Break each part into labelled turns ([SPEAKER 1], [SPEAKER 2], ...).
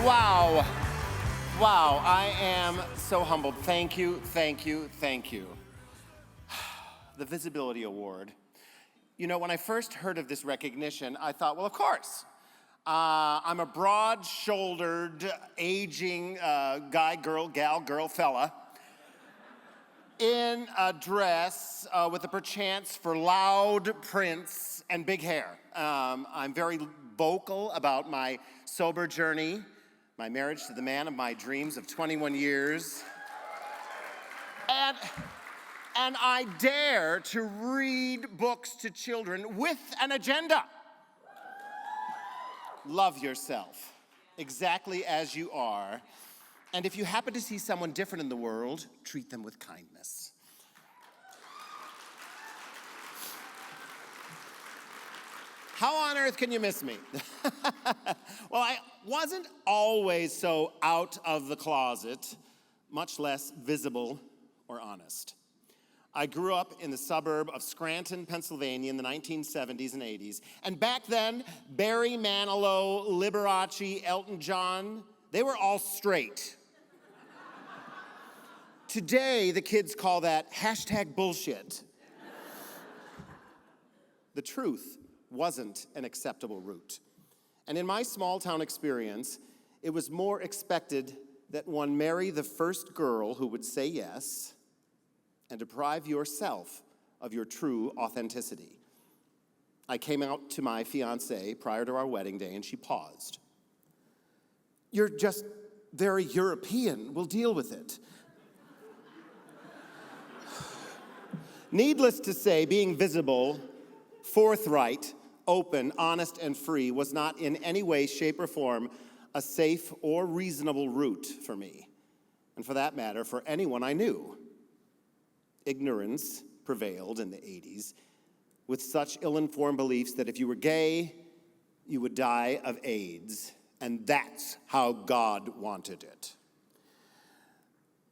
[SPEAKER 1] Wow. Wow, I am so humbled. Thank you, thank you, thank you. The Visibility Award. You know, when I first heard of this recognition, I thought, well, of course. I'm a broad-shouldered, aging guy, girl, gal, girl, fella in a dress with a perchance for loud prints and big hair. I'm very vocal about my sober journey, my marriage to the man of my dreams of 21 years. And I dare to read books to children with an agenda. Love yourself, exactly as you are. And if you happen to see someone different in the world, treat them with kindness. How on earth can you miss me? Well, I wasn't always so out of the closet, much less visible or honest. I grew up in the suburb of Scranton, Pennsylvania in the 1970s and 80s. And back then, Barry Manilow, Liberace, Elton John, they were all straight. Today, the kids call that hashtag bullshit. The truth wasn't an acceptable route. And in my small town experience, it was more expected that one marry the first girl who would say yes and deprive yourself of your true authenticity. I came out to my fiancée prior to our wedding day and she paused. "You're just very European. We'll deal with it." Needless to say, being visible, forthright, open, honest, and free was not in any way, shape, or form a safe or reasonable route for me, and for that matter, for anyone I knew. Ignorance prevailed in the 80s with such ill-informed beliefs that if you were gay, you would die of AIDS, and that's how God wanted it.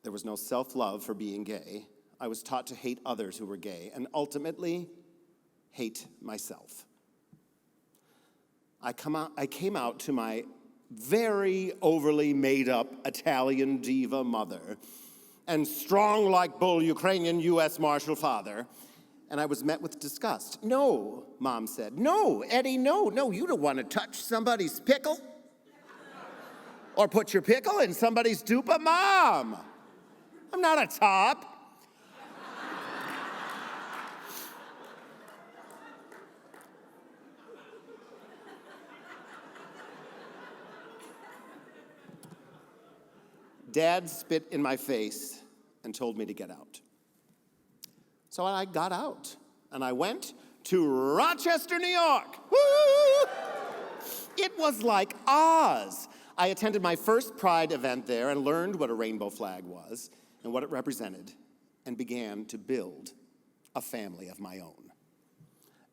[SPEAKER 1] There was no self-love for being gay. I was taught to hate others who were gay, and ultimately, hate myself. I came out to my very overly made-up Italian diva mother and strong like bull Ukrainian U.S. Marshal father, and I was met with disgust. "No," Mom said. "No, Eddie, no, you don't want to touch somebody's pickle or put your pickle in somebody's dupa, Mom. I'm not a top." Dad spit in my face and told me to get out. So I got out, and I went to Rochester, New York. Woo! It was like Oz. I attended my first Pride event there and learned what a rainbow flag was and what it represented, and began to build a family of my own.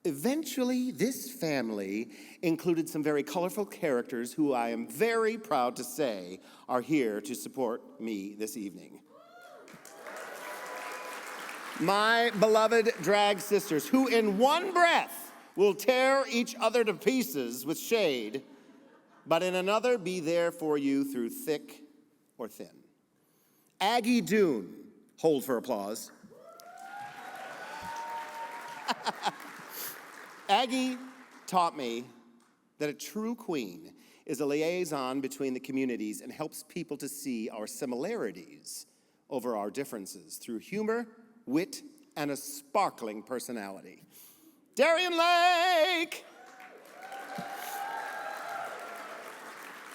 [SPEAKER 1] Eventually, this family included some very colorful characters who I am very proud to say are here to support me this evening. My beloved drag sisters, who in one breath will tear each other to pieces with shade, but in another be there for you through thick or thin. Aggie Doon, hold for applause. Aggie taught me that a true queen is a liaison between the communities and helps people to see our similarities over our differences through humor, wit, and a sparkling personality. Darian Lake,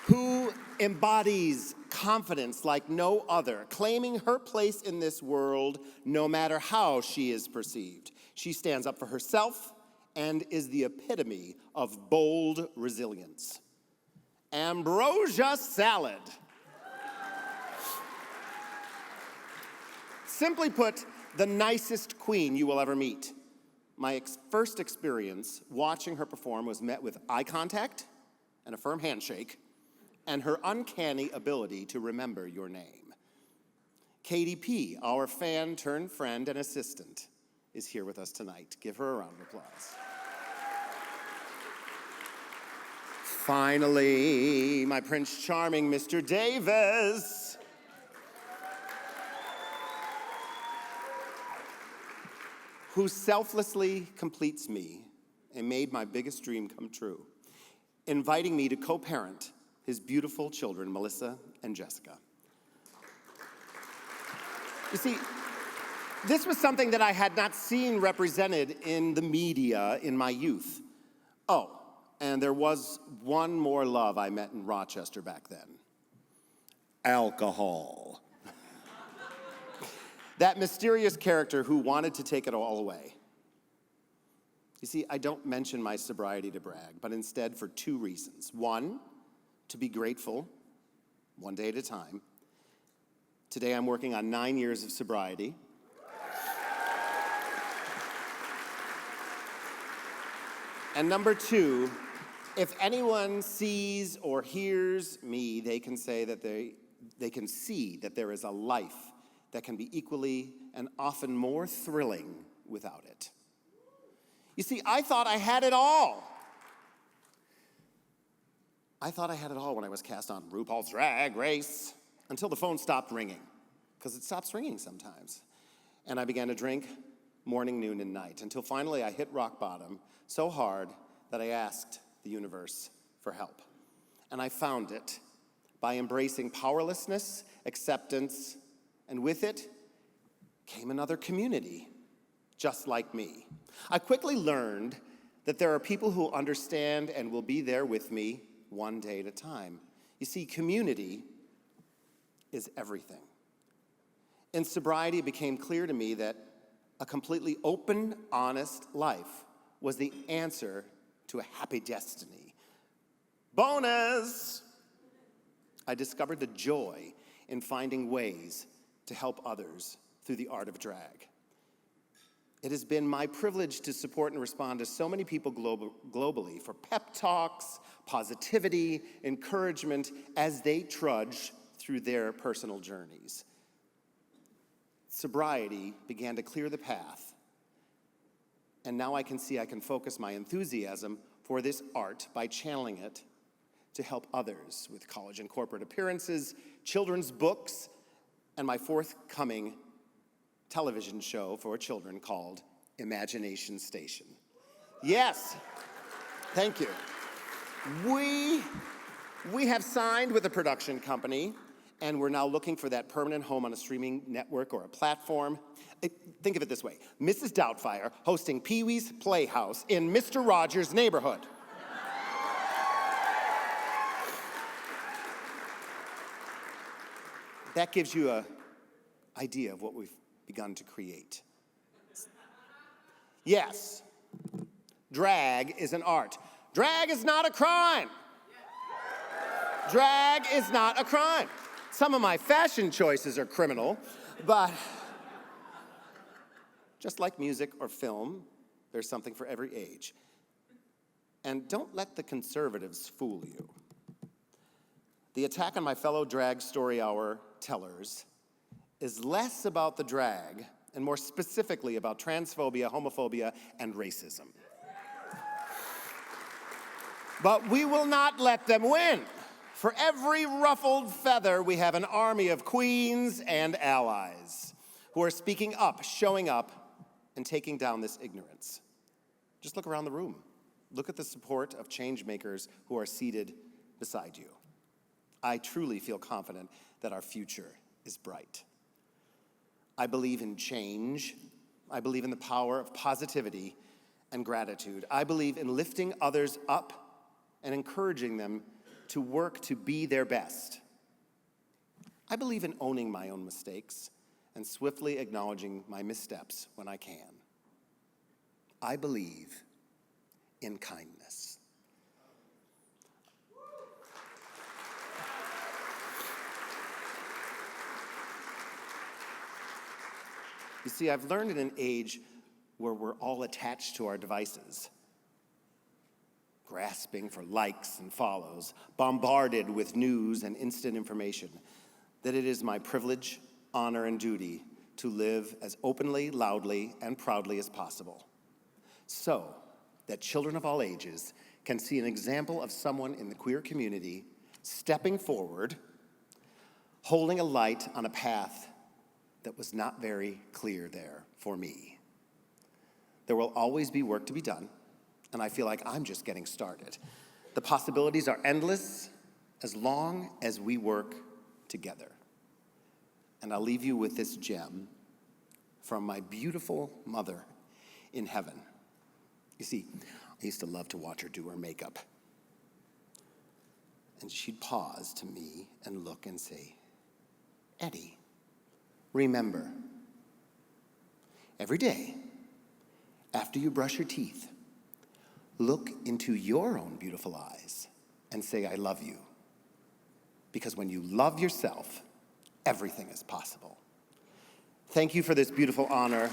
[SPEAKER 1] who embodies confidence like no other, claiming her place in this world no matter how she is perceived. She stands up for herself and is the epitome of bold resilience. Ambrosia Salad. Simply put, the nicest queen you will ever meet. My first experience watching her perform was met with eye contact and a firm handshake, and her uncanny ability to remember your name. Katie P., our fan turned friend and assistant, is here with us tonight. Give her a round of applause. Finally, my Prince Charming, Mr. Davis. Who selflessly completes me and made my biggest dream come true, inviting me to co-parent his beautiful children, Melissa and Jessica. You see, this was something that I had not seen represented in the media in my youth. Oh, and there was one more love I met in Rochester back then. Alcohol. That mysterious character who wanted to take it all away. You see, I don't mention my sobriety to brag, but instead for two reasons. One, to be grateful, one day at a time. Today I'm working on 9 years of sobriety. And number two, if anyone sees or hears me, they can say that they can see that there is a life that can be equally and often more thrilling without it. You see, I thought I had it all. I thought I had it all when I was cast on RuPaul's Drag Race, until the phone stopped ringing, because it stops ringing sometimes. And I began to drink morning, noon, and night, until finally I hit rock bottom so hard that I asked the universe for help. And I found it by embracing powerlessness, acceptance, and with it came another community, just like me. I quickly learned that there are people who understand and will be there with me one day at a time. You see, community is everything. In sobriety, it became clear to me that a completely open, honest life was the answer to a happy destiny. Bonus! I discovered the joy in finding ways to help others through the art of drag. It has been my privilege to support and respond to so many people globally for pep talks, positivity, encouragement as they trudge through their personal journeys. Sobriety began to clear the path, and now I can see I can focus my enthusiasm for this art by channeling it to help others with college and corporate appearances, children's books, and my forthcoming television show for children called Imagination Station. Yes, thank you. We have signed with a production company, and we're now looking for that permanent home on a streaming network or a platform. Think of it this way: Mrs. Doubtfire hosting Pee-wee's Playhouse in Mr. Rogers' neighborhood. That gives you an idea of what we've begun to create. Yes, drag is an art. Drag is not a crime. Drag is not a crime. Some of my fashion choices are criminal, but just like music or film, there's something for every age. And don't let the conservatives fool you. The attack on my fellow drag story hour tellers is less about the drag and more specifically about transphobia, homophobia, and racism. But we will not let them win. For every ruffled feather, we have an army of queens and allies who are speaking up, showing up, and taking down this ignorance. Just look around the room. Look at the support of change makers who are seated beside you. I truly feel confident that our future is bright. I believe in change. I believe in the power of positivity and gratitude. I believe in lifting others up and encouraging them to work to be their best. I believe in owning my own mistakes and swiftly acknowledging my missteps when I can. I believe in kindness. You see, I've learned in an age where we're all attached to our devices, grasping for likes and follows, bombarded with news and instant information, that it is my privilege, honor, and duty to live as openly, loudly, and proudly as possible, so that children of all ages can see an example of someone in the queer community stepping forward, holding a light on a path that was not very clear there for me. There will always be work to be done, and I feel like I'm just getting started. The possibilities are endless as long as we work together. And I'll leave you with this gem from my beautiful mother in heaven. You see, I used to love to watch her do her makeup. And she'd pause to me and look and say, "Eddie, remember, every day after you brush your teeth, look into your own beautiful eyes and say, 'I love you.' Because when you love yourself, everything is possible." Thank you for this beautiful honor.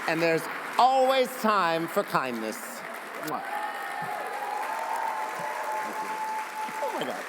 [SPEAKER 1] And there's always time for kindness. Mwah. Thank you. Oh my God.